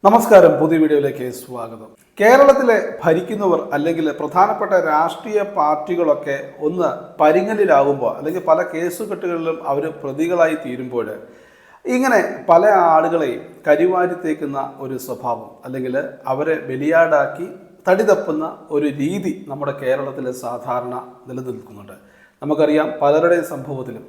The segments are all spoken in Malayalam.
നമസ്കാരം, പുതിയ വീഡിയോയിലേക്ക് സ്വാഗതം. കേരളത്തിലെ ഭരിക്കുന്നവർ അല്ലെങ്കിൽ പ്രധാനപ്പെട്ട രാഷ്ട്രീയ പാർട്ടികളൊക്കെ ഒന്ന് പരിങ്ങലിലാകുമ്പോൾ അല്ലെങ്കിൽ പല കേസുകെട്ടുകളിലും അവർ പ്രതികളായി തീരുമ്പോൾ ഇങ്ങനെ പല ആളുകളെയും കരിവാരിത്തേക്കുന്ന ഒരു സ്വഭാവം അല്ലെങ്കിൽ അവരെ ബലിയാടാക്കി തടി തപ്പുന്ന ഒരു രീതി നമ്മുടെ കേരളത്തിൽ സാധാരണ നിലനിൽക്കുന്നുണ്ട്. നമുക്കറിയാം, പലരുടെയും സംഭവത്തിലും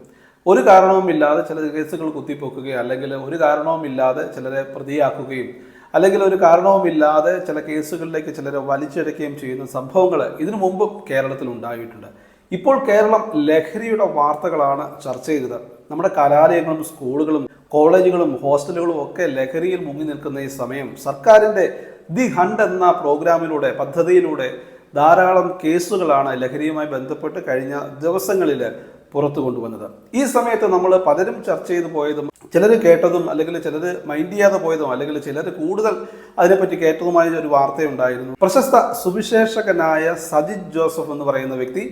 ഒരു കാരണവുമില്ലാതെ ചില കേസുകൾ കുത്തിപ്പൊക്കുകയും അല്ലെങ്കിൽ ഒരു കാരണവുമില്ലാതെ ചിലരെ പ്രതിയാക്കുകയും അല്ലെങ്കിൽ ഒരു കാരണവുമില്ലാതെ ചില കേസുകളിലേക്ക് ചിലരെ വലിച്ചിഴക്കുകയും ചെയ്യുന്ന സംഭവങ്ങൾ ഇതിനു മുമ്പും കേരളത്തിൽ ഉണ്ടായിട്ടുണ്ട്. ഇപ്പോൾ കേരളം ലഹരിയുടെ വാർത്തകളാണ് ചർച്ച ചെയ്തത്. നമ്മുടെ കലാലയങ്ങളും സ്കൂളുകളും കോളേജുകളും ഹോസ്റ്റലുകളും ഒക്കെ ലഹരിയിൽ മുങ്ങി നിൽക്കുന്ന ഈ സമയം സർക്കാരിൻ്റെ ദി ഹണ്ട് എന്ന പ്രോഗ്രാമിലൂടെ പദ്ധതിയിലൂടെ ധാരാളം കേസുകളാണ് ലഹരിയുമായി ബന്ധപ്പെട്ട് കഴിഞ്ഞ ദിവസങ്ങളിൽ പുറത്തു കൊണ്ടുവന്നത്. ഈ സമയത്ത് നമ്മൾ പലരും ചർച്ച ചെയ്തു പോയതും ചിലർ കേട്ടതും അല്ലെങ്കിൽ ചിലർ മൈൻഡ് ചെയ്യാതെ പോയതും അല്ലെങ്കിൽ ചിലർ കൂടുതൽ അതിനെപ്പറ്റി കേട്ടതുമായ ഒരു വാർത്തയുണ്ടായിരുന്നു. പ്രശസ്ത സുവിശേഷകനായ സജിത് ജോസഫ് എന്ന് പറയുന്ന വ്യക്തി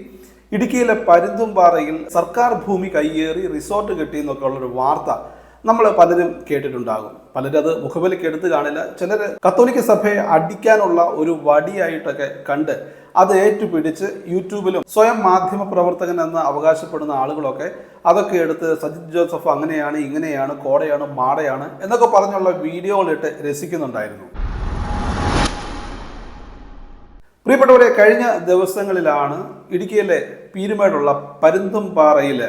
ഇടുക്കിയിലെ പരുന്തുംപാറയിൽ സർക്കാർ ഭൂമി കയ്യേറി റിസോർട്ട് കെട്ടി എന്നൊക്കെ ഉള്ളൊരു വാർത്ത നമ്മൾ പലരും കേട്ടിട്ടുണ്ടാകും. പലരും അത് മുഖവിലേക്ക് എടുത്ത് കാണില്ല. ചിലർ കത്തോലിക്ക സഭയെ അടിക്കാനുള്ള ഒരു വടിയായിട്ടൊക്കെ കണ്ട് അത് ഏറ്റുപിടിച്ച് യൂട്യൂബിലും സ്വയം മാധ്യമ പ്രവർത്തകൻ എന്ന് അവകാശപ്പെടുന്ന ആളുകളൊക്കെ അതൊക്കെ എടുത്ത് സജിത് ജോസഫ് അങ്ങനെയാണ്, ഇങ്ങനെയാണ്, കോടയാണ്, മാടയാണ് എന്നൊക്കെ പറഞ്ഞുള്ള വീഡിയോകളിട്ട് രസിക്കുന്നുണ്ടായിരുന്നു. പ്രിയപ്പെട്ടവരെ, കഴിഞ്ഞ ദിവസങ്ങളിലാണ് ഇടുക്കിയിലെ പീരുമേടുള്ള പരുന്തുംപാറയിൽ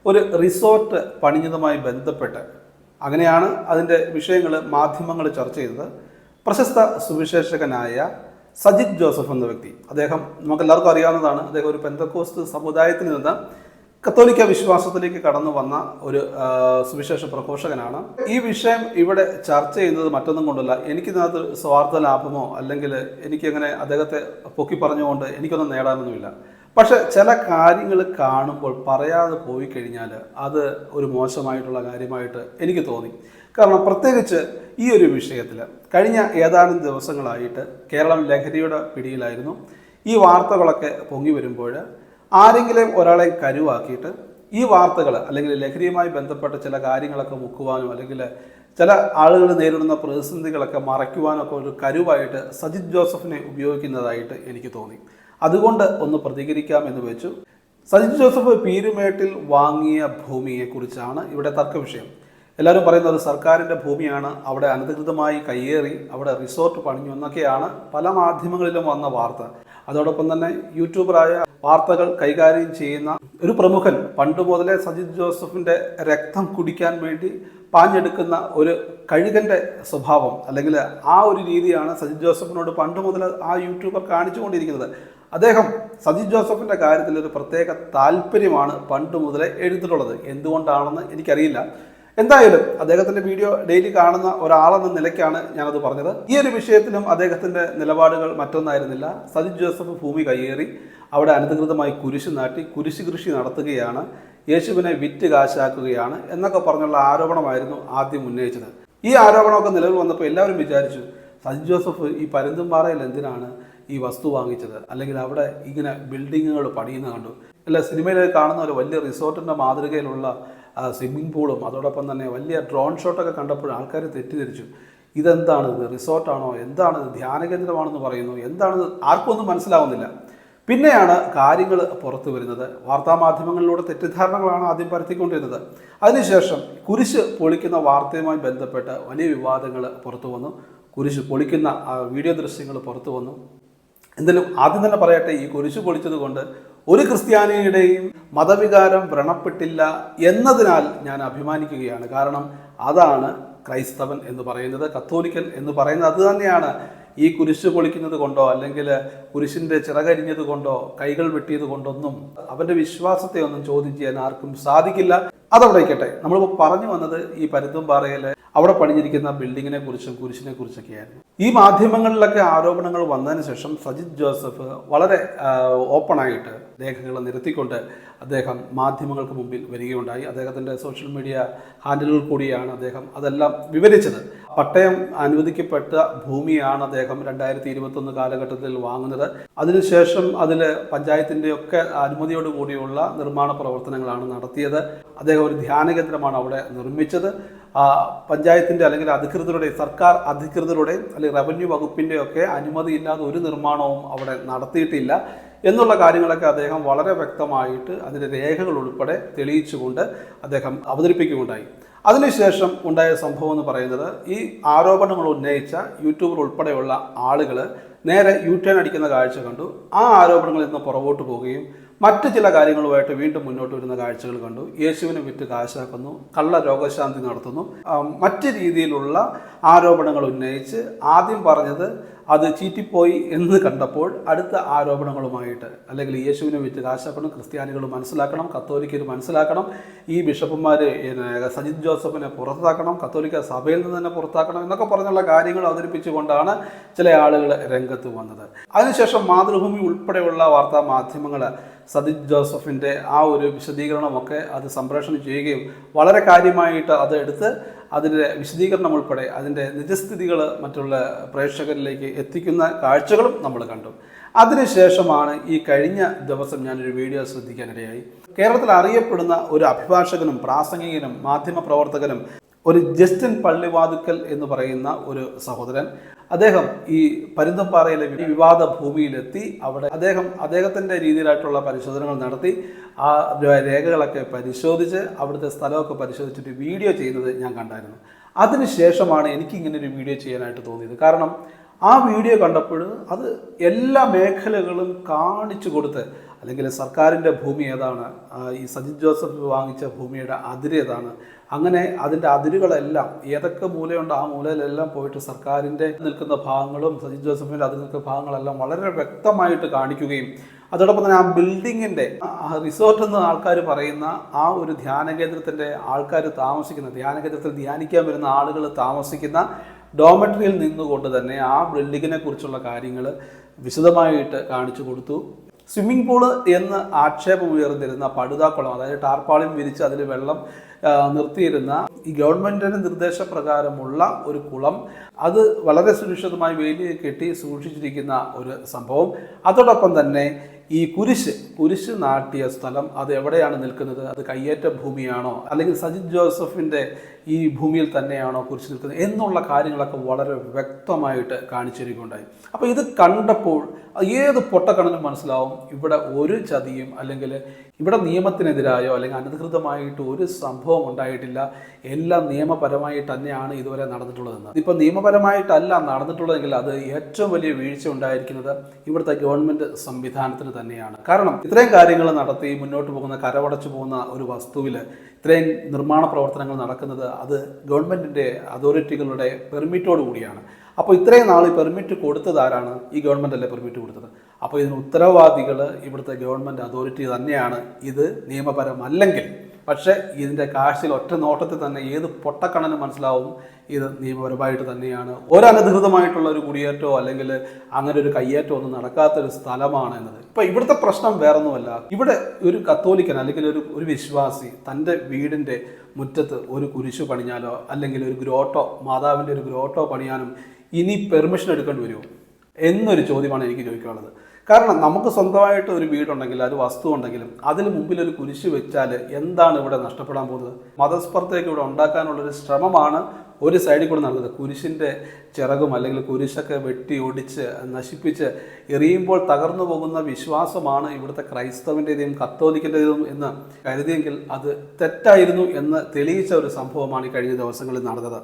ഒരു റിസോർട്ട് പണിഞ്ഞതുമായി ബന്ധപ്പെട്ട് അങ്ങനെയാണ് അതിൻ്റെ വിഷയങ്ങൾ മാധ്യമങ്ങൾ ചർച്ച ചെയ്തത്. പ്രശസ്ത സുവിശേഷകനായ സജിത് ജോസഫ് എന്ന വ്യക്തി, അദ്ദേഹം നമുക്കെല്ലാവർക്കും അറിയാവുന്നതാണ്. അദ്ദേഹം ഒരു പെന്തക്കോസ്ത് സമുദായത്തിൽ നിന്ന് കത്തോലിക്ക വിശ്വാസത്തിലേക്ക് കടന്നു വന്ന ഒരു സുവിശേഷ പ്രഘോഷകനാണ്. ഈ വിഷയം ഇവിടെ ചർച്ച ചെയ്യുന്നത് മറ്റൊന്നും കൊണ്ടല്ല, എനിക്കിതിനകത്ത് സ്വാർത്ഥ ലാഭമോ അല്ലെങ്കിൽ എനിക്കങ്ങനെ അദ്ദേഹത്തെ പൊക്കി പറഞ്ഞുകൊണ്ട് എനിക്കൊന്നും നേടാനൊന്നുമില്ല. പക്ഷെ ചില കാര്യങ്ങൾ കാണുമ്പോൾ പറയാതെ പോയി കഴിഞ്ഞാൽ അത് ഒരു മോശമായിട്ടുള്ള കാര്യമായിട്ട് എനിക്ക് തോന്നി. കാരണം പ്രത്യേകിച്ച് ഈ ഒരു വിഷയത്തിൽ കഴിഞ്ഞ ഏതാനും ദിവസങ്ങളായിട്ട് കേരളം ലഹരിയുടെ പിടിയിലായിരുന്നു. ഈ വാർത്തകളൊക്കെ പൊങ്ങി വരുമ്പോൾ ആരെങ്കിലും ഒരാളെ കരുവാക്കിയിട്ട് ഈ വാർത്തകൾ അല്ലെങ്കിൽ ലഹരിയുമായി ബന്ധപ്പെട്ട ചില കാര്യങ്ങളൊക്കെ മുക്കുവാനും അല്ലെങ്കിൽ ചില ആളുകൾ നേരിടുന്ന പ്രതിസന്ധികളൊക്കെ മറയ്ക്കുവാനൊക്കെ ഒരു കരുവായിട്ട് സജിത് ജോസഫിനെ ഉപയോഗിക്കുന്നതായിട്ട് എനിക്ക് തോന്നി. അതുകൊണ്ട് ഒന്ന് പ്രതികരിക്കാം എന്ന് വെച്ചു. സജിത് ജോസഫ് പീരുമേട്ടിൽ വാങ്ങിയ ഭൂമിയെക്കുറിച്ചാണ് ഇവിടെ തർക്ക വിഷയം. എല്ലാവരും പറയുന്നത് സർക്കാരിൻ്റെ ഭൂമിയാണ്, അവിടെ അനധികൃതമായി കയ്യേറി അവിടെ റിസോർട്ട് പണിഞ്ഞു എന്നൊക്കെയാണ് പല മാധ്യമങ്ങളിലും വന്ന വാർത്ത. അതോടൊപ്പം തന്നെ യൂട്യൂബറായ വാർത്തകൾ കൈകാര്യം ചെയ്യുന്ന ഒരു പ്രമുഖൻ പണ്ട് മുതലേ സജിത് ജോസഫിൻ്റെ രക്തം കുടിക്കാൻ വേണ്ടി പാഞ്ഞെടുക്കുന്ന ഒരു കഴുകൻ്റെ സ്വഭാവം അല്ലെങ്കിൽ ആ ഒരു രീതിയാണ് സജിത് ജോസഫിനോട് പണ്ട് മുതൽ ആ യൂട്യൂബർ കാണിച്ചുകൊണ്ടിരിക്കുന്നത്. അദ്ദേഹം സജിത് ജോസഫിൻ്റെ കാര്യത്തിൽ ഒരു പ്രത്യേക താല്പര്യമാണ് പണ്ട് മുതലേ എഴുതിയിട്ടുള്ളത്. എന്തുകൊണ്ടാണെന്ന് എനിക്കറിയില്ല. എന്തായാലും അദ്ദേഹത്തിൻ്റെ വീഡിയോ ഡെയിലി കാണുന്ന ഒരാളെന്ന നിലയ്ക്കാണ് ഞാനത് പറഞ്ഞത്. ഈ ഒരു വിഷയത്തിലും അദ്ദേഹത്തിൻ്റെ നിലപാടുകൾ മറ്റൊന്നായിരുന്നില്ല. സജിത് ജോസഫ് ഭൂമി കയ്യേറി അവിടെ അനധികൃതമായി കുരിശ് നാട്ടി കുരിശ് കൃഷി നടത്തുകയാണ്, യേശുവിനെ വിറ്റ് കാശാക്കുകയാണ് എന്നൊക്കെ പറഞ്ഞുള്ള ആരോപണമായിരുന്നു ആദ്യം ഉന്നയിച്ചത്. ഈ ആരോപണമൊക്കെ നിലവിൽ വന്നപ്പോൾ എല്ലാവരും വിചാരിച്ചു, സജിത് ജോസഫ് ഈ പരുന്തുംപാറയിൽ എന്തിനാണ് ഈ വസ്തു വാങ്ങിച്ചത്, അല്ലെങ്കിൽ അവിടെ ഇങ്ങനെ ബിൽഡിങ്ങുകൾ പണിയുന്ന കണ്ടു, അല്ല സിനിമയിൽ കാണുന്ന ഒരു വലിയ റിസോർട്ടിൻ്റെ മാതൃകയിലുള്ള സ്വിമ്മിംഗ് പൂളും അതോടൊപ്പം തന്നെ വലിയ ഡ്രോൺ ഷോട്ടൊക്കെ കണ്ടപ്പോൾ ആൾക്കാർ തെറ്റിദ്ധരിച്ചു. ഇതെന്താണിത്, റിസോർട്ടാണോ, എന്താണിത്, ധ്യാന കേന്ദ്രമാണെന്ന് പറയുന്നു, എന്താണിത്, ആർക്കും ഒന്നും മനസ്സിലാവുന്നില്ല. പിന്നെയാണ് കാര്യങ്ങൾ പുറത്തു വരുന്നത്. വാർത്താമാധ്യമങ്ങളിലൂടെ തെറ്റിദ്ധാരണകളാണ് ആദ്യം പരത്തിക്കൊണ്ടിരുന്നത്. അതിനുശേഷം കുരിശ് പൊളിക്കുന്ന വാർത്തയുമായി ബന്ധപ്പെട്ട് വലിയ വിവാദങ്ങൾ പുറത്തു വന്നു. കുരിശ് പൊളിക്കുന്ന വീഡിയോ ദൃശ്യങ്ങൾ പുറത്തു വന്നു. എന്തായാലും ആദ്യം തന്നെ പറയട്ടെ, ഈ കുരിശ് പൊളിച്ചത് കൊണ്ട് ഒരു ക്രിസ്ത്യാനിയുടെയും മതവികാരം വ്രണപ്പെട്ടില്ല എന്നതിനാൽ ഞാൻ അഭിമാനിക്കുകയാണ്. കാരണം അതാണ് ക്രൈസ്തവൻ എന്ന് പറയുന്നത്, കത്തോലിക്കൻ എന്ന് പറയുന്നത് അത് തന്നെയാണ്. ഈ കുരിശ് പൊളിക്കുന്നത് കൊണ്ടോ അല്ലെങ്കിൽ കുരിശിൻ്റെ ചിറകരിഞ്ഞത് കൊണ്ടോ കൈകൾ വെട്ടിയത് കൊണ്ടൊന്നും അവൻ്റെ വിശ്വാസത്തെ ഒന്നും ചോദ്യം ചെയ്യാൻ ആർക്കും സാധിക്കില്ല. അതവിടെ ഇരിക്കട്ടെ. നമ്മളിപ്പോൾ പറഞ്ഞു വന്നത് ഈ പരുന്തുംപാറയിലെ അവിടെ പണിഞ്ഞിരിക്കുന്ന ബിൽഡിങ്ങിനെ കുറിച്ചും കുരിശിനെ കുറിച്ചൊക്കെയായിരുന്നു. ഈ മാധ്യമങ്ങളിലൊക്കെ ആരോപണങ്ങൾ വന്നതിന് ശേഷം സജിത് ജോസഫ് വളരെ ഓപ്പണായിട്ട് രേഖകൾ നിരത്തിക്കൊണ്ട് അദ്ദേഹം മാധ്യമങ്ങൾക്ക് മുമ്പിൽ വരികയുണ്ടായി. അദ്ദേഹത്തിൻ്റെ സോഷ്യൽ മീഡിയ ഹാൻഡിലുകൾ കൂടിയാണ് അദ്ദേഹം അതെല്ലാം വിവരിച്ചത്. പട്ടയം അനുവദിക്കപ്പെട്ട ഭൂമിയാണ് അദ്ദേഹം 2021 കാലഘട്ടത്തിൽ വാങ്ങുന്നത്. അതിനുശേഷം അതിൽ പഞ്ചായത്തിൻ്റെയൊക്കെ അനുമതിയോടുകൂടിയുള്ള നിർമ്മാണ പ്രവർത്തനങ്ങളാണ് നടത്തിയത്. അദ്ദേഹം ഒരു ധ്യാന കേന്ദ്രമാണ് അവിടെ നിർമ്മിച്ചത്. പഞ്ചായത്തിൻ്റെ അല്ലെങ്കിൽ അധികൃതരുടെ, സർക്കാർ അധികൃതരുടെ അല്ലെങ്കിൽ റവന്യൂ വകുപ്പിൻ്റെ ഒക്കെ അനുമതിയില്ലാതെ ഒരു നിർമ്മാണവും അവിടെ നടത്തിയിട്ടില്ല എന്നുള്ള കാര്യങ്ങളൊക്കെ അദ്ദേഹം വളരെ വ്യക്തമായിട്ട് അതിൻ്റെ രേഖകൾ ഉൾപ്പെടെ തെളിയിച്ചുകൊണ്ട് അദ്ദേഹം അവതരിപ്പിക്കുകയുണ്ടായി. അതിനുശേഷം ഉണ്ടായ സംഭവം എന്ന് പറയുന്നത്, ഈ ആരോപണങ്ങൾ ഉന്നയിച്ച യൂട്യൂബർ ഉൾപ്പെടെയുള്ള ആളുകൾ നേരെ യു-ടേൺ അടിക്കുന്ന കാഴ്ച കണ്ടു. ആ ആരോപണങ്ങളിൽ നിന്ന് പുറകോട്ട് പോവുകയും മറ്റ് ചില കാര്യങ്ങളുമായിട്ട് വീണ്ടും മുന്നോട്ട് വരുന്ന കാഴ്ചകൾ കണ്ടു. യേശുവിനെ വിറ്റ് കാശാക്കുന്നു, കള്ള രോഗശാന്തി നടത്തുന്നു, മറ്റ് രീതിയിലുള്ള ആരോപണങ്ങൾ ഉന്നയിച്ച് ആദ്യം പറഞ്ഞത് അത് ചീറ്റിപ്പോയി എന്ന് കണ്ടപ്പോൾ അടുത്ത ആരോപണങ്ങളുമായിട്ട്, അല്ലെങ്കിൽ യേശുവിനെ വിറ്റ് കാശാക്കണം, ക്രിസ്ത്യാനികൾ മനസ്സിലാക്കണം, കത്തോലിക്കർ മനസ്സിലാക്കണം, ഈ ബിഷപ്പുമാർ സജിത് ജോസഫിനെ പുറത്താക്കണം, കത്തോലിക്ക സഭയിൽ നിന്ന് തന്നെ പുറത്താക്കണം എന്നൊക്കെ പറഞ്ഞുള്ള കാര്യങ്ങൾ അവതരിപ്പിച്ചുകൊണ്ടാണ് ചില ആളുകൾ രംഗത്ത് വന്നത്. അതിനുശേഷം മാതൃഭൂമി ഉൾപ്പെടെയുള്ള വാർത്താ മാധ്യമങ്ങൾ സജിത് ജോസഫിൻ്റെ ആ ഒരു വിശദീകരണമൊക്കെ അത് സംപ്രേഷണം ചെയ്യുകയും വളരെ കാര്യമായിട്ട് അത് എടുത്ത് അതിൻ്റെ വിശദീകരണം ഉൾപ്പെടെ അതിൻ്റെ നിജസ്ഥിതികൾ മറ്റുള്ള പ്രേക്ഷകരിലേക്ക് എത്തിക്കുന്ന കാഴ്ചകളും നമ്മൾ കണ്ടു. അതിനുശേഷമാണ് ഈ കഴിഞ്ഞ ദിവസം ഞാനൊരു വീഡിയോ ശ്രദ്ധിക്കാനിടയായി. കേരളത്തിൽ അറിയപ്പെടുന്ന ഒരു അഭിഭാഷകനും പ്രാസംഗികനും മാധ്യമപ്രവർത്തകനും ഒരു ജസ്റ്റിൻ പള്ളിവാതുക്കൽ എന്ന് പറയുന്ന ഒരു സഹോദരൻ, അദ്ദേഹം ഈ പരുന്തുംപാറയിലെ വിവാദ ഭൂമിയിലെത്തി. അവിടെ അദ്ദേഹത്തിൻ്റെ രീതിയിലായിട്ടുള്ള പരിശോധനകൾ നടത്തി, ആ രേഖകളൊക്കെ പരിശോധിച്ച് അവിടുത്തെ സ്ഥലമൊക്കെ പരിശോധിച്ചിട്ട് വീഡിയോ ചെയ്യുന്നത് ഞാൻ കണ്ടായിരുന്നു. അതിനുശേഷമാണ് എനിക്കിങ്ങനൊരു വീഡിയോ ചെയ്യാനായിട്ട് തോന്നിയത്. കാരണം ആ വീഡിയോ കണ്ടപ്പോൾ അത് എല്ലാ മേഖലകളും കാണിച്ചു കൊടുത്ത്, അല്ലെങ്കിൽ സർക്കാരിൻ്റെ ഭൂമി ഏതാണ്, ഈ സജിത് ജോസഫ് വാങ്ങിച്ച ഭൂമിയുടെ അതിര് ഏതാണ്, അങ്ങനെ അതിൻ്റെ അതിരുകളെല്ലാം ഏതൊക്കെ മൂലയുണ്ട് ആ മൂലയിലെല്ലാം പോയിട്ട് സർക്കാരിൻ്റെ നിൽക്കുന്ന ഭാഗങ്ങളും സജിത് ജോസഫിൻ്റെ അതിൽ നിൽക്കുന്ന ഭാഗങ്ങളെല്ലാം വളരെ വ്യക്തമായിട്ട് കാണിക്കുകയും, അതോടൊപ്പം തന്നെ ആ ബിൽഡിങ്ങിൻ്റെ റിസോർട്ട് എന്ന് ആൾക്കാർ പറയുന്ന ആ ഒരു ധ്യാന കേന്ദ്രത്തിൻ്റെ ആൾക്കാർ താമസിക്കുന്ന, ധ്യാന കേന്ദ്രത്തിൽ ധ്യാനിക്കാൻ വരുന്ന ആളുകൾ താമസിക്കുന്ന ഡോമെട്രിയിൽ നിന്നുകൊണ്ട് തന്നെ ആ ബിൽഡിങ്ങിനെ കുറിച്ചുള്ള കാര്യങ്ങൾ വിശദമായിട്ട് കാണിച്ചു കൊടുത്തു. സ്വിമ്മിംഗ് പൂള് എന്ന് ആക്ഷേപം ഉയർന്നിരുന്ന പടുതാക്കുളം, അതായത് ടാർപ്പാളിൻ വിരിച്ച് അതിൽ വെള്ളം നിർത്തിയിരുന്ന ഈ ഗവൺമെൻറ്റിൻ്റെ നിർദ്ദേശപ്രകാരമുള്ള ഒരു കുളം, അത് വളരെ സുരക്ഷിതമായി വേലി കെട്ടി സൂക്ഷിച്ചിരിക്കുന്ന ഒരു സംഭവം. അതോടൊപ്പം തന്നെ ഈ കുരിശ് നാട്ടിയ സ്ഥലം അത് എവിടെയാണ് നിൽക്കുന്നത്, അത് കയ്യേറ്റ ഭൂമിയാണോ അല്ലെങ്കിൽ സജിത് ജോസഫിൻ്റെ ഈ ഭൂമിയിൽ തന്നെയാണോ കുരിശ് നിൽക്കുന്നത് എന്നുള്ള കാര്യങ്ങളൊക്കെ വളരെ വ്യക്തമായിട്ട് കാണിച്ചിരിക്കുകയുണ്ടായി. അപ്പോൾ ഇത് കണ്ടപ്പോൾ ഏത് പൊട്ടക്കണനും മനസ്സിലാവും ഇവിടെ ഒരു ചതിയും അല്ലെങ്കിൽ ഇവിടെ നിയമത്തിനെതിരായോ അല്ലെങ്കിൽ അനധികൃതമായിട്ട് ഒരു സംഭവം ഉണ്ടായിട്ടില്ല, എല്ലാം നിയമപരമായിട്ട് തന്നെയാണ് ഇതുവരെ നടന്നിട്ടുള്ളതെന്ന്. ഇപ്പോൾ നിയമപരമായിട്ടല്ല നടന്നിട്ടുള്ളതെങ്കിൽ അത് ഏറ്റവും വലിയ വീഴ്ച ഉണ്ടായിരിക്കുന്നത് ഇവിടുത്തെ ഗവൺമെൻറ് സംവിധാനത്തിന് തന്നെയാണ്. കാരണം ഇത്രയും കാര്യങ്ങൾ നടത്തി മുന്നോട്ട് പോകുന്ന, കരവടച്ചു പോകുന്ന ഒരു വസ്തുവിൽ ഇത്രയും നിർമ്മാണ പ്രവർത്തനങ്ങൾ നടക്കുന്നത് അത് ഗവൺമെൻറ്റിൻ്റെ അതോറിറ്റികളുടെ പെർമിറ്റോട് കൂടിയാണ്. അപ്പോൾ ഇത്രയും നാൾ ഈ പെർമിറ്റ് കൊടുത്തത് ആരാണ്? ഈ ഗവൺമെൻറ് അല്ലേ പെർമിറ്റ് കൊടുത്തത്. അപ്പോൾ ഇതിന് ഉത്തരവാദികൾ ഇവിടുത്തെ ഗവൺമെൻറ് അതോറിറ്റി തന്നെയാണ്. ഇത് നിയമപരമല്ലെങ്കിൽ പക്ഷേ ഇതിൻ്റെ കാഴ്ചയിൽ ഒറ്റ നോട്ടത്തിൽ തന്നെ ഏത് പൊട്ടക്കണനും മനസ്സിലാവും ഇത് നിയമപരമായിട്ട് തന്നെയാണ്. ഒരനധികൃതമായിട്ടുള്ള ഒരു കുടിയേറ്റമോ അല്ലെങ്കിൽ അങ്ങനെ ഒരു കയ്യേറ്റമോ ഒന്നും നടക്കാത്തൊരു സ്ഥലമാണ് എന്നത്. ഇപ്പം ഇവിടുത്തെ പ്രശ്നം വേറൊന്നുമല്ല. ഇവിടെ ഒരു കത്തോലിക്കൻ അല്ലെങ്കിൽ ഒരു വിശ്വാസി തൻ്റെ വീടിൻ്റെ മുറ്റത്ത് ഒരു കുരിശു പണിഞ്ഞാലോ അല്ലെങ്കിൽ ഒരു ഗ്രോട്ടോ, മാതാവിൻ്റെ ഒരു ഗ്രോട്ടോ പണിയാനും ഇനി പെർമിഷൻ എടുക്കേണ്ടി വരുമോ എന്നൊരു ചോദ്യമാണ് എനിക്ക് ചോദിക്കാനുള്ളത്. കാരണം നമുക്ക് സ്വന്തമായിട്ട് ഒരു വീടുണ്ടെങ്കിൽ, ഒരു വസ്തു ഉണ്ടെങ്കിലും അതിന് മുമ്പിൽ ഒരു കുരിശ് വെച്ചാൽ എന്താണ് ഇവിടെ നഷ്ടപ്പെടാൻ പോകുന്നത്? മതസ്പർദ്ധയൊക്കെ ഇവിടെ ഉണ്ടാക്കാനുള്ളൊരു ശ്രമമാണ് ഒരു സൈഡിൽ കൂടെ നടന്നത്. കുരിശിൻ്റെ ചിറകും അല്ലെങ്കിൽ കുരിശൊക്കെ വെട്ടി ഒടിച്ച് നശിപ്പിച്ച് എറിയുമ്പോൾ തകർന്നു പോകുന്ന വിശ്വാസമാണ് ഇവിടുത്തെ ക്രൈസ്തവൻ്റെതും കത്തോലിക്കൻ്റെതും എന്ന് കരുതിയെങ്കിൽ അത് തെറ്റായിരുന്നു എന്ന് തെളിയിച്ച ഒരു സംഭവമാണ് ഈ കഴിഞ്ഞ ദിവസങ്ങളിൽ നടന്നത്.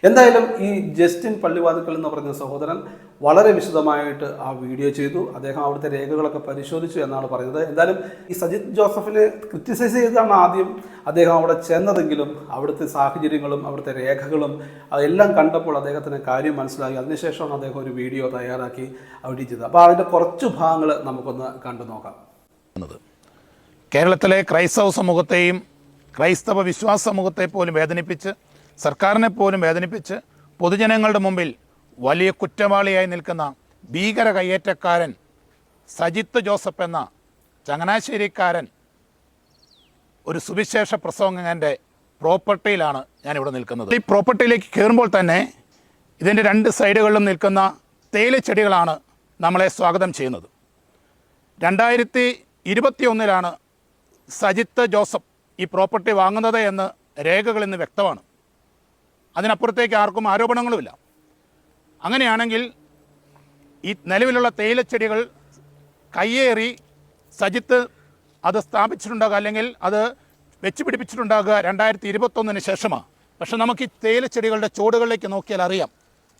എന്തായാലും ഈ ജസ്റ്റിൻ പള്ളിവാതുക്കൽ എന്ന് പറഞ്ഞ സഹോദരൻ വളരെ വിശദമായിട്ട് ആ വീഡിയോ ചെയ്തു. അദ്ദേഹം അവിടുത്തെ രേഖകളൊക്കെ പരിശോധിച്ചു എന്നാണ് പറയുന്നത്. എന്തായാലും ഈ സജിത് ജോസഫിനെ ക്രിറ്റിസൈസ് ചെയ്താണ് ആദ്യം അദ്ദേഹം അവിടെ ചെന്നതെങ്കിലും അവിടുത്തെ സാഹചര്യങ്ങളും അവിടുത്തെ രേഖകളും അതെല്ലാം കണ്ടപ്പോൾ അദ്ദേഹത്തിന് കാര്യം മനസ്സിലായി. അതിനുശേഷമാണ് അദ്ദേഹം ഒരു വീഡിയോ തയ്യാറാക്കി അവിടെ ചെയ്തത്. അപ്പോൾ അതിൻ്റെ കുറച്ച് ഭാഗങ്ങൾ നമുക്കൊന്ന് കണ്ടു നോക്കാം. കേരളത്തിലെ ക്രൈസ്തവ സമൂഹത്തെയും ക്രൈസ്തവ വിശ്വാസ സമൂഹത്തെ പോലും വേദനിപ്പിച്ച്, സർക്കാരിനെ പോലും വേദനിപ്പിച്ച്, പൊതുജനങ്ങളുടെ മുമ്പിൽ വലിയ കുറ്റവാളിയായി നിൽക്കുന്ന ഭീകര കയ്യേറ്റക്കാരൻ സജിത്ത് ജോസഫ് എന്ന ചങ്ങനാശ്ശേരിക്കാരൻ ഒരു സുവിശേഷ പ്രസംഗകൻ്റെ പ്രോപ്പർട്ടിയിലാണ് ഞാനിവിടെ നിൽക്കുന്നത്. ഈ പ്രോപ്പർട്ടിയിലേക്ക് കയറുമ്പോൾ തന്നെ ഇതിൻ്റെ രണ്ട് സൈഡുകളിലും നിൽക്കുന്ന തേയിലച്ചെടികളാണ് നമ്മളെ സ്വാഗതം ചെയ്യുന്നത്. 2021 സജിത്ത് ജോസഫ് ഈ പ്രോപ്പർട്ടി വാങ്ങുന്നത് എന്ന് രേഖകൾ ഇന്ന് വ്യക്തമാണ്. അതിനപ്പുറത്തേക്ക് ആർക്കും ആരോപണങ്ങളുമില്ല. അങ്ങനെയാണെങ്കിൽ ഈ നിലവിലുള്ള തേയിലച്ചെടികൾ കയ്യേറി സജിത്ത് അത് സ്ഥാപിച്ചിട്ടുണ്ടാകുക, അല്ലെങ്കിൽ അത് വെച്ച് പിടിപ്പിച്ചിട്ടുണ്ടാകുക 2021 ശേഷമാണ്. പക്ഷെ നമുക്ക് ഈ തേയിലച്ചെടികളുടെ ചുവടുകളിലേക്ക് നോക്കിയാൽ അറിയാം,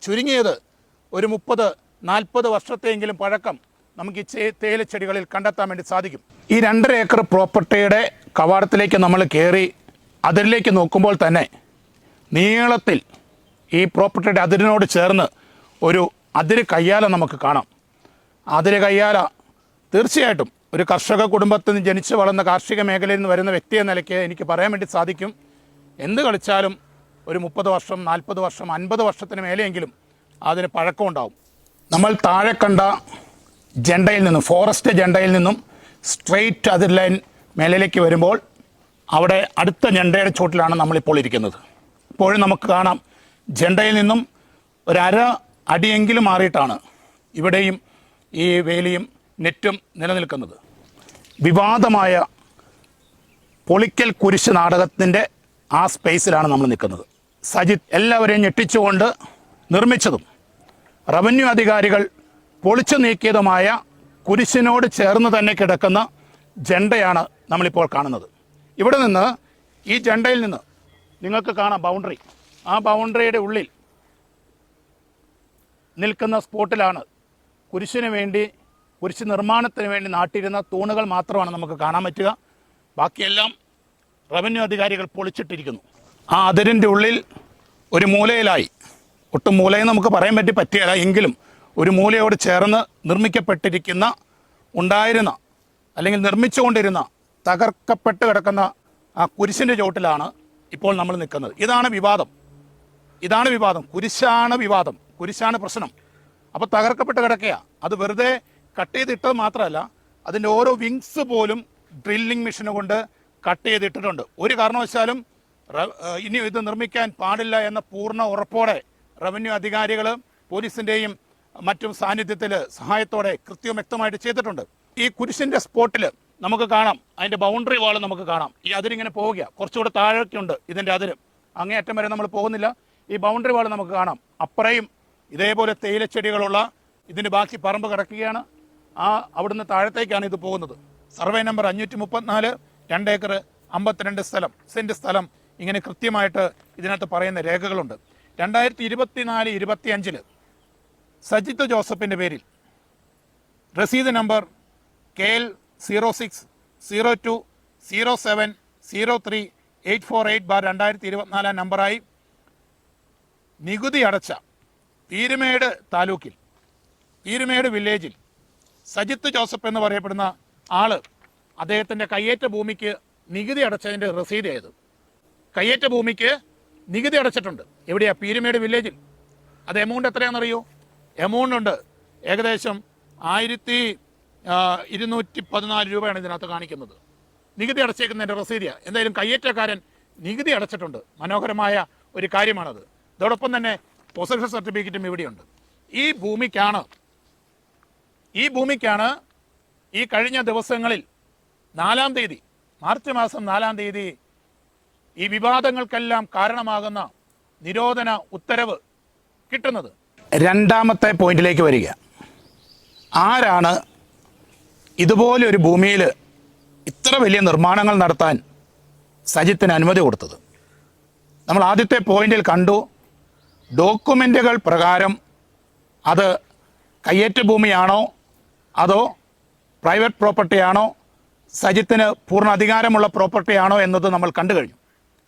ചുരുങ്ങിയത് ഒരു 30-40 വർഷത്തെയെങ്കിലും പഴക്കം നമുക്ക് ഈ തേയിലച്ചെടികളിൽ കണ്ടെത്താൻ വേണ്ടി സാധിക്കും. ഈ 2.5 ഏക്കർ പ്രോപ്പർട്ടിയുടെ കവാടത്തിലേക്ക് നമ്മൾ കയറി അതിരിലേക്ക് നോക്കുമ്പോൾ തന്നെ നീളത്തിൽ ഈ പ്രോപ്പർട്ടിയുടെ അതിരിനോട് ചേർന്ന് ഒരു അതിര് കയ്യാല നമുക്ക് കാണാം. അതിര് കയ്യാല തീർച്ചയായിട്ടും ഒരു കർഷക കുടുംബത്തിൽ നിന്ന് ജനിച്ച് വളർന്ന കാർഷിക മേഖലയിൽ നിന്ന് വരുന്ന വ്യക്തി എന്ന നിലയ്ക്ക് എനിക്ക് പറയാൻ വേണ്ടി സാധിക്കും, എന്ത് കളിച്ചാലും ഒരു 30 വർഷം, 40 വർഷം, 50 വർഷത്തിന് മേലെയെങ്കിലും അതിന് പഴക്കമുണ്ടാവും. നമ്മൾ താഴെ കണ്ട ജണ്ടയിൽ നിന്നും, ഫോറസ്റ്റ് ജണ്ടയിൽ നിന്നും സ്ട്രെയിറ്റ് അതിർ ലൈൻ മേലിലേക്ക് വരുമ്പോൾ അവിടെ അടുത്ത ജണ്ടയുടെ ചുവട്ടിലാണ് നമ്മളിപ്പോൾ ഇരിക്കുന്നത്. ഇപ്പോഴും നമുക്ക് കാണാം, ജണ്ടയിൽ നിന്നും ഒരു 1/2 അടിയെങ്കിലും മാറിയിട്ടാണ് ഇവിടെയും ഈ വേലിയും നെറ്റും നിലനിൽക്കുന്നത്. വിവാദമായ പൊളിക്കൽ കുരിശ് നാടകത്തിൻ്റെ ആ സ്പേസിലാണ് നമ്മൾ നിൽക്കുന്നത്. സജിത്ത് എല്ലാവരെയും ഞെട്ടിച്ചുകൊണ്ട് നിർമ്മിച്ചതും റവന്യൂ അധികാരികൾ പൊളിച്ചു നീക്കിയതുമായ കുരിശിനോട് ചേർന്ന് തന്നെ കിടക്കുന്ന ജണ്ടയാണ് നമ്മളിപ്പോൾ കാണുന്നത്. ഇവിടെ നിന്ന് ഈ ജണ്ടയിൽ നിന്ന് നിങ്ങൾക്ക് കാണാം ബൗണ്ടറി. ആ ബൗണ്ടറിയുടെ ഉള്ളിൽ നിൽക്കുന്ന സ്പോട്ടിലാണ് കുരിശ് നിർമ്മാണത്തിന് വേണ്ടി നാട്ടിയിരുന്ന തൂണുകൾ മാത്രമാണ് നമുക്ക് കാണാൻ പറ്റുക. ബാക്കിയെല്ലാം റവന്യൂ അധികാരികൾ പൊളിച്ചിട്ടിരിക്കുന്നു. ആ അതിരിൻ്റെ ഉള്ളിൽ ഒരു മൂലയിലായി, ഒട്ടും മൂലയെന്ന് നമുക്ക് പറയാൻ പറ്റിയല്ല, എങ്കിലും ഒരു മൂലയോട് ചേർന്ന് നിർമ്മിക്കപ്പെട്ടിരിക്കുന്ന, ഉണ്ടായിരുന്ന അല്ലെങ്കിൽ നിർമ്മിച്ചുകൊണ്ടിരുന്ന, തകർക്കപ്പെട്ട് കിടക്കുന്ന ആ കുരിശിൻ്റെ ചോട്ടിലാണ് ഇപ്പോൾ നമ്മൾ നിൽക്കുന്നത്. ഇതാണ് വിവാദം. കുരിശാണ് പ്രശ്നം. അപ്പോൾ തകർക്കപ്പെട്ട് കിടക്കുക. അത് വെറുതെ കട്ട് ചെയ്തിട്ടത് മാത്രമല്ല, അതിൻ്റെ ഓരോ വിങ്സ് പോലും ഡ്രില്ലിംഗ് മെഷീൻ കൊണ്ട് കട്ട് ചെയ്തിട്ടിട്ടുണ്ട്. ഒരു കാരണവശാലും ഇനി ഇത് നിർമ്മിക്കാൻ പാടില്ല എന്ന പൂർണ്ണ ഉറപ്പോടെ റവന്യൂ അധികാരികൾ പോലീസിൻ്റെയും മറ്റും സാന്നിധ്യത്തിൽ സഹായത്തോടെ കൃത്യവും വ്യക്തമായിട്ട് ചെയ്തിട്ടുണ്ട്. ഈ കുരിശിൻ്റെ സ്പോട്ടിൽ നമുക്ക് കാണാം, അതിൻ്റെ ബൗണ്ടറി വാൾ നമുക്ക് കാണാം. ഈ അതിരിങ്ങനെ പോവുക, കുറച്ചുകൂടെ താഴേക്കുണ്ട് ഇതിൻ്റെ അതിര്, അങ്ങേയറ്റം വരെ നമ്മൾ പോകുന്നില്ല. ഈ ബൗണ്ടറി വാൾ നമുക്ക് കാണാം. അപ്പുറയും ഇതേപോലെ തേയിലച്ചെടികളുള്ള ഇതിൻ്റെ ബാക്കി പറമ്പ് കിടക്കുകയാണ്. അവിടുന്ന് താഴത്തേക്കാണ് ഇത് പോകുന്നത്. സർവേ നമ്പർ 534, 2 ഏക്കർ 52 സെൻറ്റ് സ്ഥലം, ഇങ്ങനെ കൃത്യമായിട്ട് ഇതിനകത്ത് പറയുന്ന രേഖകളുണ്ട്. 2024-25 സജിത്ത് ജോസഫിൻ്റെ പേരിൽ രസീത് നമ്പർ KL 06-07-03-848/2024 നമ്പറായി നികുതി അടച്ച പീരുമേട് താലൂക്കിൽ, പീരുമേട് വില്ലേജിൽ സജിത്ത് ജോസഫ് എന്ന് പറയപ്പെടുന്ന ആള് അദ്ദേഹത്തിൻ്റെ കയ്യേറ്റ ഭൂമിക്ക് നികുതി അടച്ചതിൻ്റെ രസീത് ചെയ്തു. കയ്യേറ്റ ഭൂമിക്ക് നികുതി അടച്ചിട്ടുണ്ട്. എവിടെയാ? പീരുമേട് വില്ലേജിൽ. അത് എമൗണ്ട് എത്രയാണെന്നറിയോ? എമൗണ്ട് ഉണ്ട്, ഏകദേശം 1214 രൂപയാണ് ഇതിനകത്ത് കാണിക്കുന്നത്. നികുതി അടച്ചേക്കുന്നതിൻ്റെ രസീതിയ. എന്തായാലും കയ്യേറ്റക്കാരൻ നികുതി അടച്ചിട്ടുണ്ട്. മനോഹരമായ ഒരു കാര്യമാണത്. അതോടൊപ്പം തന്നെ പൊസഷൻ സർട്ടിഫിക്കറ്റും ഇവിടെയുണ്ട്. ഈ ഭൂമിക്കാണ് ഈ കഴിഞ്ഞ ദിവസങ്ങളിൽ 4-ാം തീയതി, മാർച്ച് മാസം 4-ാം തീയതി ഈ വിവാദങ്ങൾക്കെല്ലാം കാരണമാകുന്ന നിരോധന ഉത്തരവ് കിട്ടുന്നത്. രണ്ടാമത്തെ പോയിന്റിലേക്ക് വരിക. ആരാണ് ഇതുപോലെ ഒരു ഭൂമിയിൽ ഇത്ര വലിയ നിർമ്മാണങ്ങൾ നടത്താൻ സജിത്തിന് അനുമതി കൊടുത്തത്? നമ്മൾ ആദ്യത്തെ പോയിന്റിൽ കണ്ടു, ഡോക്യുമെൻ്റുകൾ പ്രകാരം അത് കയ്യേറ്റ ഭൂമിയാണോ അതോ പ്രൈവറ്റ് പ്രോപ്പർട്ടിയാണോ, സജിത്തിന് പൂർണ്ണ അധികാരമുള്ള പ്രോപ്പർട്ടിയാണോ എന്നത് നമ്മൾ കണ്ടു കഴിഞ്ഞു.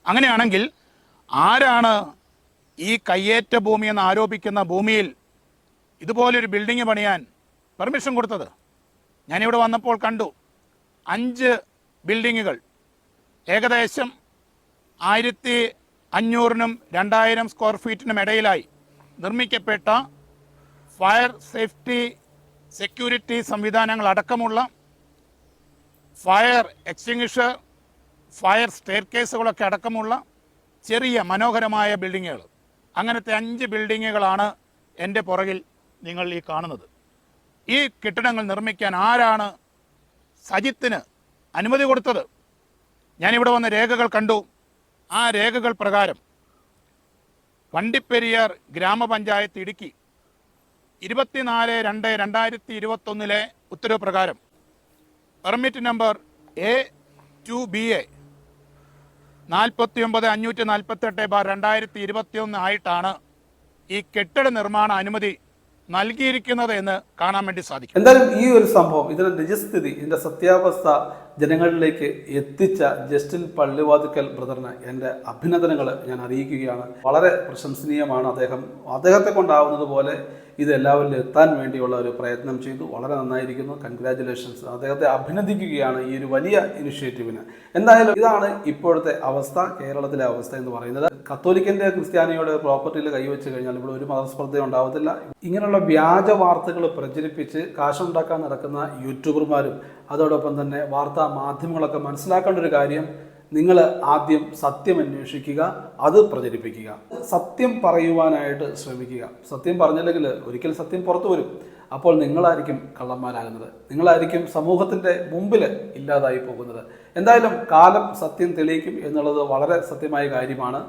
അങ്ങനെയാണെങ്കിൽ ആരാണ് ഈ കയ്യേറ്റ ഭൂമി എന്ന് ആരോപിക്കുന്ന ഭൂമിയിൽ ഇതുപോലൊരു ബിൽഡിംഗ് പണിയാൻ പെർമിഷൻ കൊടുത്തത്? ഞാനിവിടെ വന്നപ്പോൾ കണ്ടു 5 ബിൽഡിങ്ങുകൾ ഏകദേശം 1500-നും 2000 സ്ക്വയർ ഫീറ്റിനും ഇടയിലായി നിർമ്മിക്കപ്പെട്ട ഫയർ സേഫ്റ്റി സെക്യൂരിറ്റി സംവിധാനങ്ങൾ അടക്കമുള്ള ഫയർ എക്സ്റ്റിങ്വിഷർ, ഫയർ സ്റ്റെയർകേസുകളൊക്കെ അടക്കമുള്ള ചെറിയ മനോഹരമായ ബിൽഡിങ്ങുകൾ. അങ്ങനത്തെ 5 ബിൽഡിങ്ങുകളാണ് എൻ്റെ പുറകിൽ നിങ്ങൾ ഈ കാണുന്നത്. ഈ കെട്ടിടങ്ങൾ നിർമ്മിക്കാൻ ആരാണ് സജിത്തിന് അനുമതി കൊടുത്തത്? ഞാനിവിടെ വന്ന രേഖകൾ കണ്ടു. ആ രേഖകൾ പ്രകാരം വണ്ടിപ്പെരിയാർ ഗ്രാമപഞ്ചായത്ത് ഇടുക്കി 24/2/2021 ഉത്തരവ് പ്രകാരം പെർമിറ്റ് നമ്പർ A2BA 49/548/2021 ആയിട്ടാണ് ഈ കെട്ടിട നിർമ്മാണ അനുമതി നൽകിയിരിക്കുന്നത് എന്ന് കാണാൻ വേണ്ടി സാധിക്കും. എന്തായാലും ഈ ഒരു സംഭവം, ഇതിന്റെ നിജസ്ഥിതി, ഇതിന്റെ സത്യാവസ്ഥ ജനങ്ങളിലേക്ക് എത്തിച്ച ജസ്റ്റിൻ പള്ളിവാതിക്കൽ ബ്രദറിന് എൻ്റെ അഭിനന്ദനങ്ങൾ ഞാൻ അറിയിക്കുകയാണ്. വളരെ പ്രശംസനീയമാണ്. അദ്ദേഹത്തെ കൊണ്ടാവുന്നത് പോലെ ഇത് എല്ലാവരിലും എത്താൻ വേണ്ടിയുള്ള ഒരു പ്രയത്നം ചെയ്തു. വളരെ നന്നായിരിക്കുന്നു. കൺഗ്രാജുലേഷൻസ്. അദ്ദേഹത്തെ അഭിനന്ദിക്കുകയാണ് ഈ ഒരു വലിയ ഇനിഷ്യേറ്റീവിന്. എന്തായാലും ഇതാണ് ഇപ്പോഴത്തെ അവസ്ഥ, കേരളത്തിലെ അവസ്ഥ എന്ന് പറയുന്നത്. കത്തോലിക്കൻ്റെ ക്രിസ്ത്യാനിയുടെ പ്രോപ്പർട്ടിയിൽ കൈവച്ച് കഴിഞ്ഞാൽ ഇവിടെ ഒരു മതസ്പർദ്ധ ഉണ്ടാവത്തില്ല. ഇങ്ങനെയുള്ള വ്യാജ വാർത്തകൾ പ്രചരിപ്പിച്ച് കാശുണ്ടാക്കാൻ നടക്കുന്ന യൂട്യൂബർമാരും അതോടൊപ്പം തന്നെ വാർത്താ മാധ്യമങ്ങളൊക്കെ മനസ്സിലാക്കേണ്ട ഒരു കാര്യം, നിങ്ങൾ ആദ്യം സത്യം അന്വേഷിക്കുക, അത് പ്രചരിപ്പിക്കുക, സത്യം പറയുവാനായിട്ട് ശ്രമിക്കുക. സത്യം പറഞ്ഞില്ലെങ്കിൽ ഒരിക്കൽ സത്യം പുറത്തു വരും. അപ്പോൾ നിങ്ങളായിരിക്കും കള്ളന്മാരാകുന്നത്, നിങ്ങളായിരിക്കും സമൂഹത്തിൻ്റെ മുമ്പിൽ ഇല്ലാതായി പോകുന്നത്. എന്തായാലും കാലം സത്യം തെളിയിക്കും എന്നുള്ളത് വളരെ സത്യമായ കാര്യമാണ്,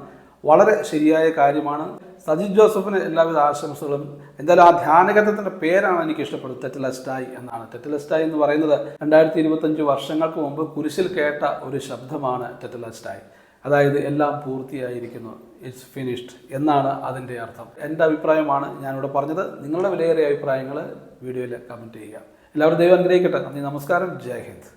വളരെ ശരിയായ കാര്യമാണ്. സജിത് ജോസഫിന് എല്ലാവിധ ആശംസകളും. എന്തായാലും ആ ധ്യാനകേന്ദ്രത്തിൻ്റെ പേരാണ് എനിക്ക് ഇഷ്ടപ്പെടുന്നത്, ടെറ്റലസ്റ്റായി എന്നാണ്. ടെറ്റലസ്റ്റായി എന്ന് പറയുന്നത് 2025 വർഷങ്ങൾക്ക് മുമ്പ് കുരിശിൽ കേട്ട ഒരു ശബ്ദമാണ് ടെറ്റലസ്റ്റായി. അതായത് എല്ലാം പൂർത്തിയായിരിക്കുന്നു, ഇറ്റ്സ് ഫിനിഷ്ഡ് എന്നാണ് അതിൻ്റെ അർത്ഥം. എൻ്റെ അഭിപ്രായമാണ് ഞാനിവിടെ പറഞ്ഞത്. നിങ്ങളുടെ വിലയേറിയ അഭിപ്രായങ്ങൾ വീഡിയോയിൽ കമൻറ്റ് ചെയ്യുക. എല്ലാവരും ദൈവം അനുഗ്രഹിക്കട്ടെ. നന്ദി, നമസ്കാരം, ജയ് ഹിന്ദ്.